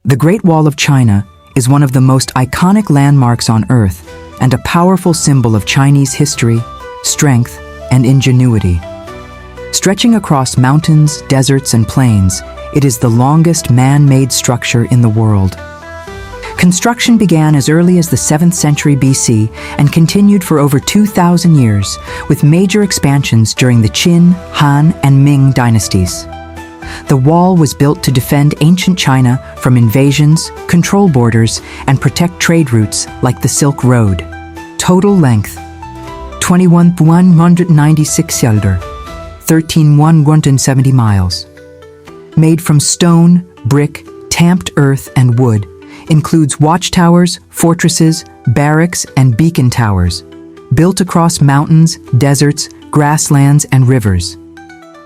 The Great Wall of China is one of the most iconic landmarks on Earth and a powerful symbol of Chinese history, strength, and ingenuity. Stretching across mountains, deserts, and plains, it is the longest man-made structure in the world. Construction began as early as the 7th century BC and continued for over 2,000 years, with major expansions during the Qin, Han, and Ming dynasties. The wall was built to defend ancient China from invasions, control borders, and protect trade routes like the Silk Road. Total length: 21,196 km, 13,170 miles. Made from stone, brick, tamped earth, and wood, includes watchtowers, fortresses, barracks, and beacon towers, built across mountains, deserts, grasslands, and rivers.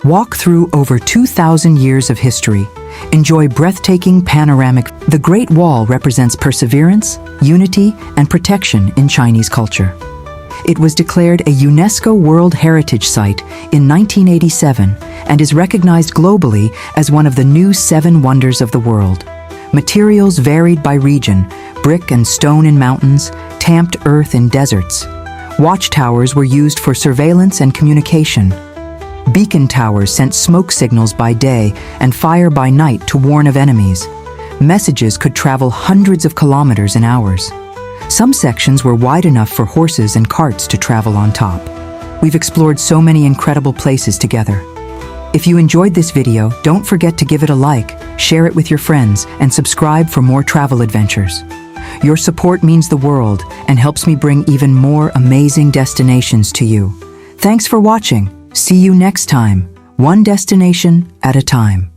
Walk through over 2,000 years of history. Enjoy breathtaking panoramic. The Great Wall represents perseverance, unity, and protection in Chinese culture. It was declared a UNESCO World Heritage Site in 1987 and is recognized globally as one of the new 7 wonders of the world. Materials varied by region: brick and stone in mountains, tamped earth in deserts. Watchtowers were used for surveillance and communication. Beacon towers sent smoke signals by day and fire by night to warn of enemies. Messages could travel hundreds of kilometers in hours. Some sections were wide enough for horses and carts to travel on top. We've explored so many incredible places together. If you enjoyed this video, don't forget to give it a like, share it with your friends, and subscribe for more travel adventures. Your support means the world and helps me bring even more amazing destinations to you. Thanks for watching. See you next time, one destination at a time.